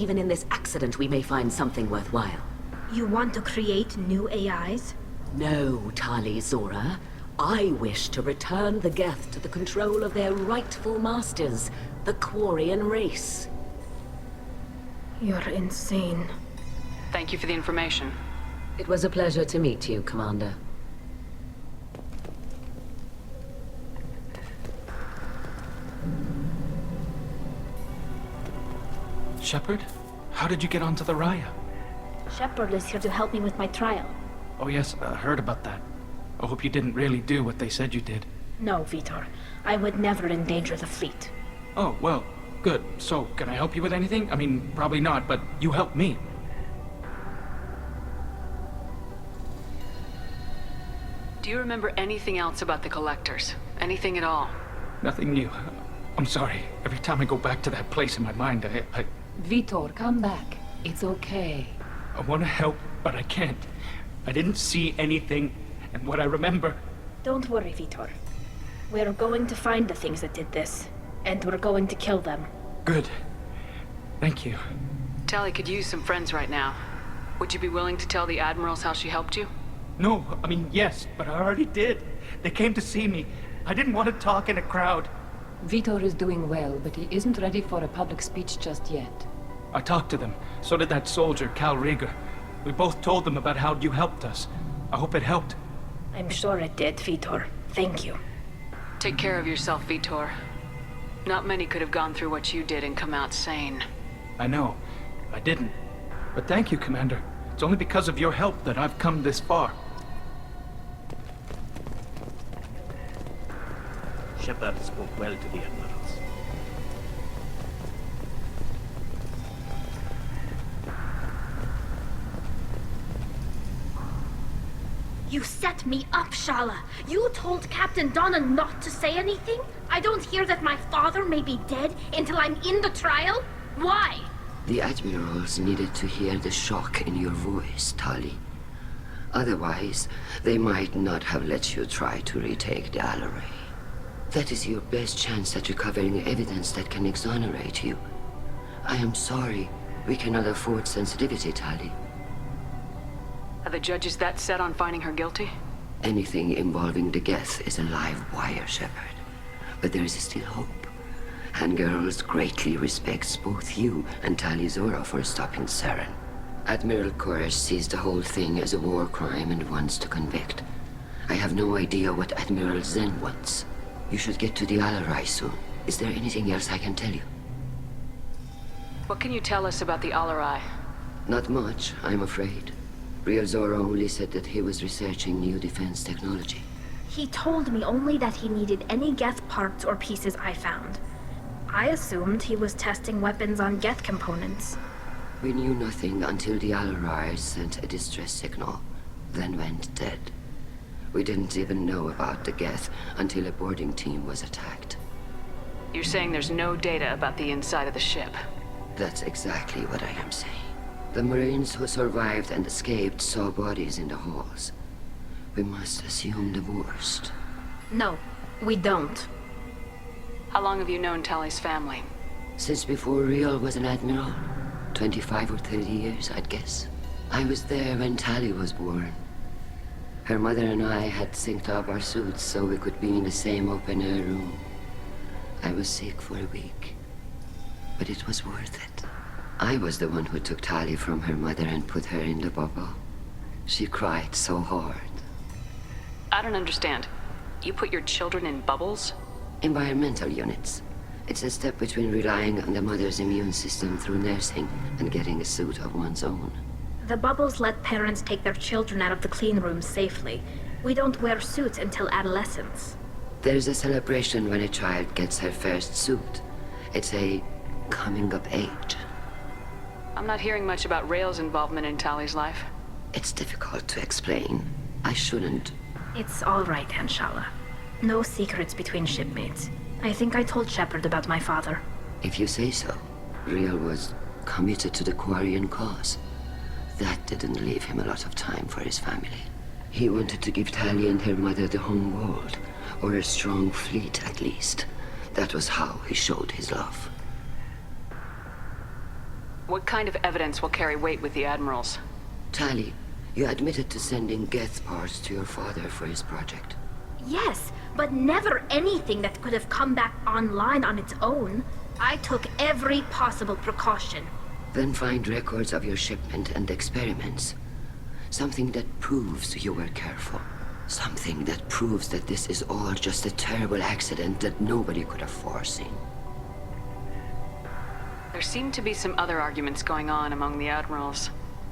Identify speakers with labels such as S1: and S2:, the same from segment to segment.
S1: Even in this accident, we may find something worthwhile.
S2: You want to create new AIs?
S1: No, Tali Zora. I wish to return the Geth to the control of their rightful masters, the Quarian race.
S2: You're insane.
S3: Thank you for the information.
S1: It was a pleasure to meet you, Commander.
S4: Shepard? How did you get onto the Raya?
S2: Shepard is here to help me with my trial.
S4: Oh yes, I heard about that. I hope you didn't really do what they said you did.
S2: No, Vitor. I would never endanger the fleet.
S4: Oh, well, good. So, can I help you with anything? I mean, probably not, but you helped me.
S3: Do you remember anything else about the Collectors? Anything at all?
S4: Nothing new. I'm sorry. Every time I go back to that place in my mind, I
S1: Vitor, come back. It's okay.
S4: want to help, but I can't. I didn't see anything, and what I remember...
S2: Don't worry, Vitor. We're going to find the things that did this, and we're going to kill them.
S4: Good. Thank you.
S3: Tali could use some friends right now. Would you be willing to tell the Admirals how she helped you?
S4: No, I mean, yes, but I already did. They came to see me. I didn't want to talk in a crowd.
S5: Vitor is doing well, but he isn't ready for a public speech just yet.
S4: I talked to them. So did that soldier, Cal Rieger. We both told them about how you helped us. I hope it helped.
S2: I'm sure it did, Vitor. Thank you.
S3: Take care of yourself, Vitor. Not many could have gone through what you did and come out sane.
S4: I know. I didn't. But thank you, Commander. It's only because of your help that I've come this far.
S6: Shepard spoke well to the Admirals.
S2: You set me up, Shala. You told Captain Donna not to say anything? I don't hear that my father may be dead until I'm in the trial? Why?
S7: The Admirals needed to hear the shock in your voice, Tali. Otherwise, they might not have let you try to retake the Alarai. That is your best chance at recovering evidence that can exonerate you. I am sorry. We cannot afford sensitivity, Tali.
S3: Are the judges that set on finding her guilty?
S7: Anything involving the Geth is a live wire, Shepard. But there is still hope. Handgirls greatly respects both you and Tali Zora for stopping Saren. Admiral Koresh sees the whole thing as a war crime and wants to convict. I have no idea what Admiral Zen wants. You should get to the Alarai soon. Is there anything else I can tell you?
S3: What can you tell us about the Alarai?
S7: Not much, I'm afraid. Real Zora only said that he was researching new defense technology.
S2: He told me only that he needed any Geth parts or pieces I found. I assumed he was testing weapons on Geth components.
S7: We knew nothing until the Alarai sent a distress signal, then went dead. We didn't even know about the Geth until a boarding team was attacked.
S3: You're saying there's no data about the inside of the ship?
S7: That's exactly what I am saying. The Marines who survived and escaped saw bodies in the halls. We must assume the worst.
S2: No, we don't.
S3: How long have you known Tali's family?
S7: Since before Real was an admiral. 25 or 30 years, I'd guess. I was there when Tali was born. Her mother and I had synced up our suits so we could be in the same open-air room. I was sick for a week, but it was worth it. I was the one who took Tali from her mother and put her in the bubble. She cried so hard.
S3: I don't understand. You put your children in bubbles?
S7: Environmental units. It's a step between relying on the mother's immune system through nursing and getting a suit of one's own.
S2: The bubbles let parents take their children out of the clean rooms safely. We don't wear suits until adolescence.
S7: There's a celebration when a child gets her first suit. It's a coming of age.
S3: I'm not hearing much about Rael's involvement in Tali's life.
S7: It's difficult to explain. I shouldn't.
S2: It's all right, Anshala. No secrets between shipmates. I think I told Shepard about my father.
S7: If you say so. Real was committed to the Quarian cause. That didn't leave him a lot of time for his family. He wanted to give Tali and her mother the home world, or a strong fleet at least. That was how he showed his love.
S3: What kind of evidence will carry weight with the Admirals?
S7: Tali, you admitted to sending Geth parts to your father for his project.
S2: Yes, but never anything that could have come back online on its own. I took every possible precaution.
S7: Then find records of your shipment and experiments. Something that proves you were careful. Something that proves that this is all just a terrible accident that nobody could have foreseen.
S3: There seem to be some other arguments going on among the Admirals.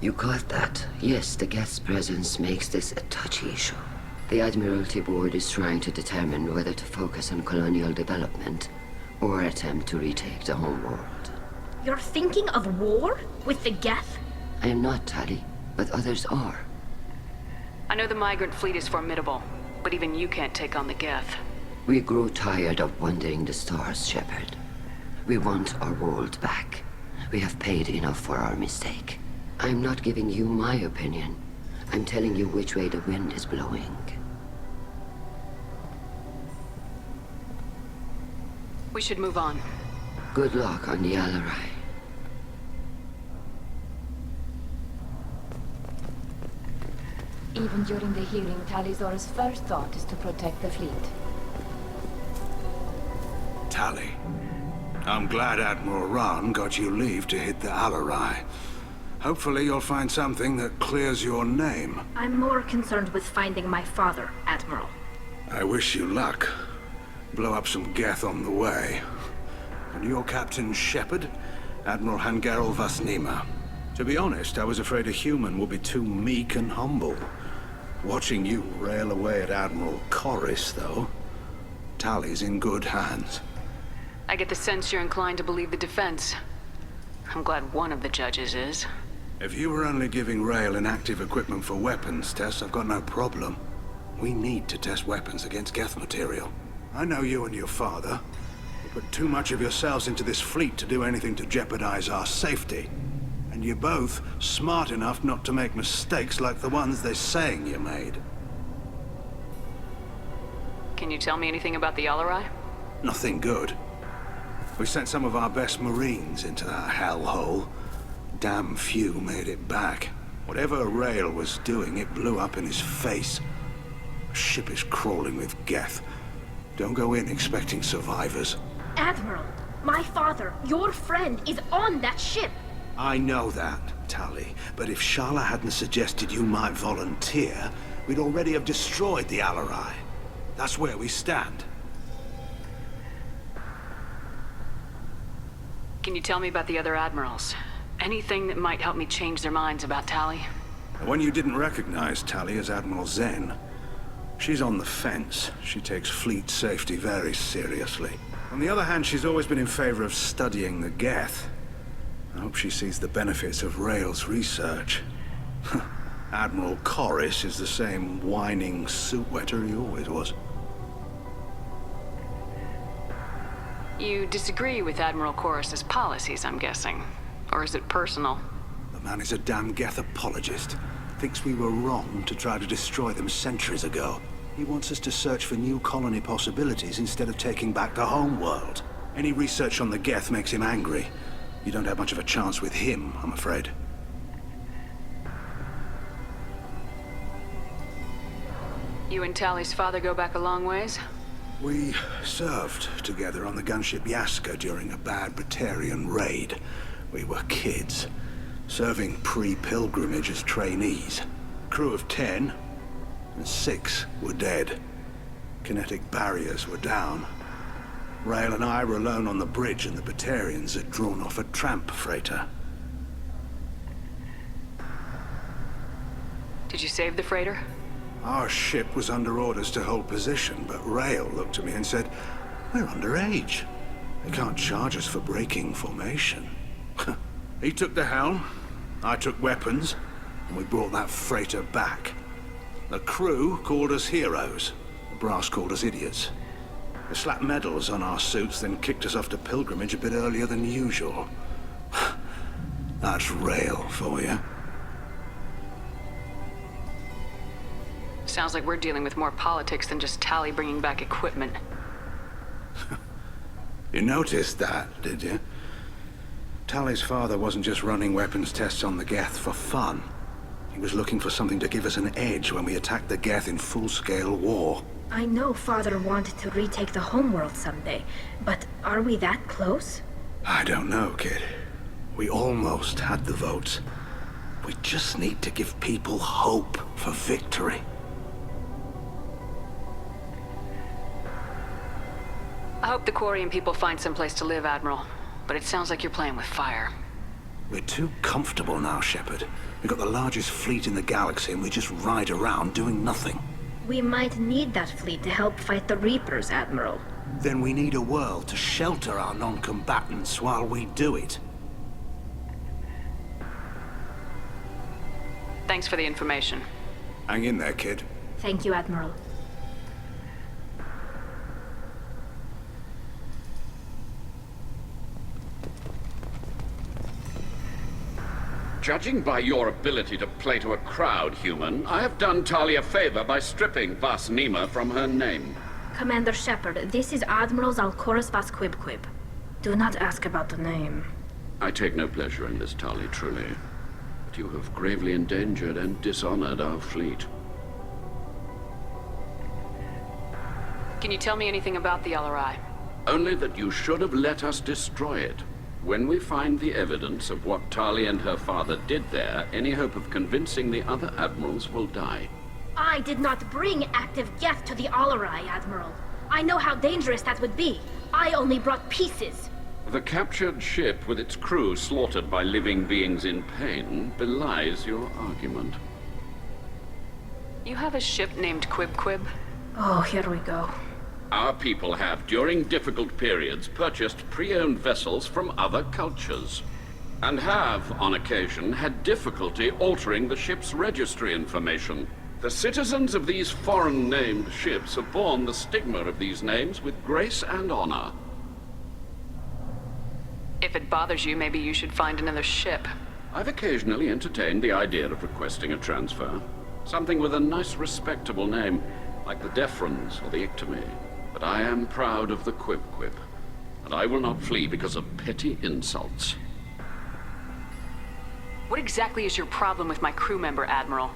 S7: You caught that? Yes, the Geth's presence makes this a touchy issue. The Admiralty Board is trying to determine whether to focus on colonial development or attempt to retake the home world.
S2: You're thinking of war? With the Geth?
S7: I am not, Tali, but others are.
S3: I know the migrant fleet is formidable, but even you can't take on the Geth.
S7: We grow tired of wandering the stars, Shepard. We want our world back. We have paid enough for our mistake. I'm not giving you my opinion. I'm telling you which way the wind is blowing.
S3: We should move on.
S7: Good luck on the Alarai.
S5: Even during the hearing, Tali'Zorah's first thought is to protect the fleet.
S8: Tali, I'm glad Admiral Rahn got you leave to hit the Alarai. Hopefully you'll find something that clears your name.
S2: I'm more concerned with finding my father, Admiral.
S8: I wish you luck. Blow up some Geth on the way. And your Captain Shepard, Admiral Hangarel Vasnima. To be honest, I was afraid a human would be too meek and humble. Watching you rail away at Admiral Corris, though, Tali's in good hands.
S3: I get the sense you're inclined to believe the defense. I'm glad one of the judges is.
S8: If you were only giving Rail inactive equipment for weapons tests, I've got no problem. We need to test weapons against Geth material. I know you and your father. You put too much of yourselves into this fleet to do anything to jeopardize our safety. And you're both smart enough not to make mistakes like the ones they're saying you made.
S3: Can you tell me anything about the Alarai?
S8: Nothing good. We sent some of our best Marines into that hellhole. Damn few made it back. Whatever Rail was doing, it blew up in his face. The ship is crawling with Geth. Don't go in expecting survivors.
S2: Admiral, my father, your friend, is on that ship.
S8: I know that, Tali, but if Shala hadn't suggested you might volunteer, we'd already have destroyed the Alarai. That's where we stand.
S3: Can you tell me about the other Admirals? Anything that might help me change their minds about Tali?
S8: The one you didn't recognize, Tali, is Admiral Zen. She's on the fence. She takes fleet safety very seriously. On the other hand, she's always been in favor of studying the Geth. I hope she sees the benefits of Rail's research. Admiral Corris is the same whining suit-wetter he always was.
S3: You disagree with Admiral Corris's policies, I'm guessing. Or is it personal?
S8: The man is a damn Geth apologist. Thinks we were wrong to try to destroy them centuries ago. He wants us to search for new colony possibilities instead of taking back the home world. Any research on the Geth makes him angry. You don't have much of a chance with him, I'm afraid.
S3: You and Tali's father go back a long ways?
S8: We served together on the gunship Yaska during a bad Batarian raid. We were kids, serving pre-pilgrimage as trainees. Crew of 10, and 6 were dead. Kinetic barriers were down. Rail and I were alone on the bridge, and the Batarians had drawn off a tramp freighter.
S3: Did you save the freighter?
S8: Our ship was under orders to hold position, but Rail looked at me and said, "We're underage. They can't charge us for breaking formation." He took the helm, I took weapons, and we brought that freighter back. The crew called us heroes. The brass called us idiots. They slapped medals on our suits, then kicked us off to pilgrimage a bit earlier than usual. That's Rail for you.
S3: Sounds like we're dealing with more politics than just Tali bringing back equipment.
S8: You noticed that, did you? Tali's father wasn't just running weapons tests on the Geth for fun. He was looking for something to give us an edge when we attacked the Geth in full-scale war.
S2: I know Father wanted to retake the homeworld someday, but are we that close?
S8: I don't know, kid. We almost had the votes. We just need to give people hope for victory.
S3: I hope the Quarian people find someplace to live, Admiral. But it sounds like you're playing with fire.
S8: We're too comfortable now, Shepard. We've got the largest fleet in the galaxy and we just ride around doing nothing.
S2: We might need that fleet to help fight the Reapers, Admiral.
S8: Then we need a world to shelter our non-combatants while we do it.
S3: Thanks for the information.
S8: Hang in there, kid.
S2: Thank you, Admiral.
S9: Judging by your ability to play to a crowd, human, I have done Tali a favor by stripping Vas Nima from her name.
S2: Commander Shepard, this is Admiral Zalkorus Vas Quib. Do not ask about the name.
S9: I take no pleasure in this, Tali, truly. But you have gravely endangered and dishonored our fleet.
S3: Can you tell me anything about the LRI?
S9: Only that you should have let us destroy it. When we find the evidence of what Tali and her father did there, any hope of convincing the other admirals will die.
S2: I did not bring active Geth to the Alarai, Admiral. I know how dangerous that would be. I only brought pieces.
S9: The captured ship with its crew slaughtered by living beings in pain belies your argument.
S3: You have a ship named Quib?
S2: Oh, here we go.
S9: Our people have, during difficult periods, purchased pre-owned vessels from other cultures, and have, on occasion, had difficulty altering the ship's registry information. The citizens of these foreign-named ships have borne the stigma of these names with grace and honor.
S3: If it bothers you, maybe you should find another ship.
S9: I've occasionally entertained the idea of requesting a transfer. Something with a nice, respectable name, like the Defrons or the Ictomy. But I am proud of the Quib, and I will not flee because of petty insults.
S3: What exactly is your problem with my crew member, Admiral?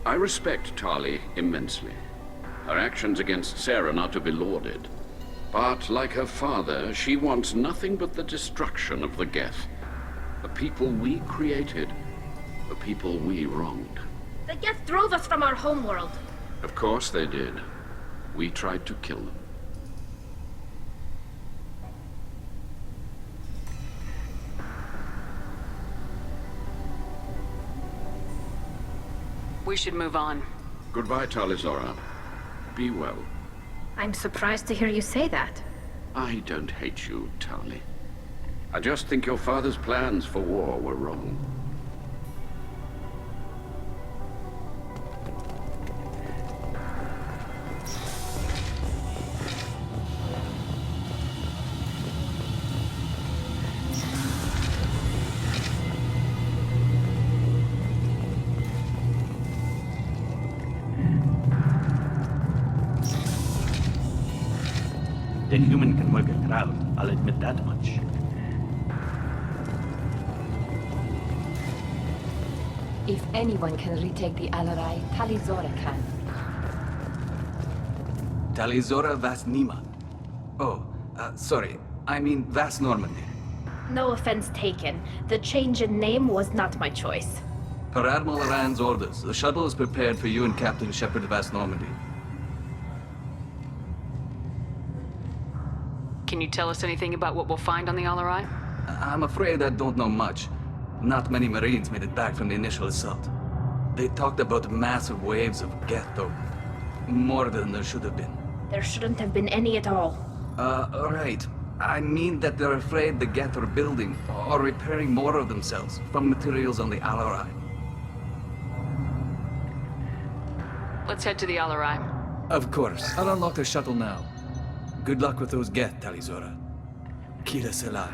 S9: I respect Tali immensely. Her actions against Saren are to be lauded. But, like her father, she wants nothing but the destruction of the Geth. The people we created, the people we wronged.
S2: The Geth drove us from our homeworld.
S9: Of course they did. We tried to kill them.
S3: We should move on.
S9: Goodbye, Talizora. Be well.
S2: I'm surprised to hear you say that.
S9: I don't hate you, Tali. I just think your father's plans for war were wrong.
S6: The human can work a crowd, I'll admit that much.
S5: If anyone can retake the Alarai, Talizora can.
S10: Talizora Vas Nima. Oh, sorry. I mean Vas Normandy.
S2: No offense taken. The change in name was not my choice.
S10: Per Admiral Rand's orders, the shuttle is prepared for you and Captain Shepard Vas Normandy.
S3: Can you tell us anything about what we'll find on the LRI?
S10: I'm afraid I don't know much. Not many Marines made it back from the initial assault. They talked about massive waves of Geth, though. More than there should have been.
S2: There shouldn't have been any at all.
S10: Right. I mean that they're afraid the Geth are building or repairing more of themselves from materials on the LRI.
S3: Let's head to the LRI.
S10: Of course. I'll unlock the shuttle now. Good luck with those Geth, Talizora. Kira Selai.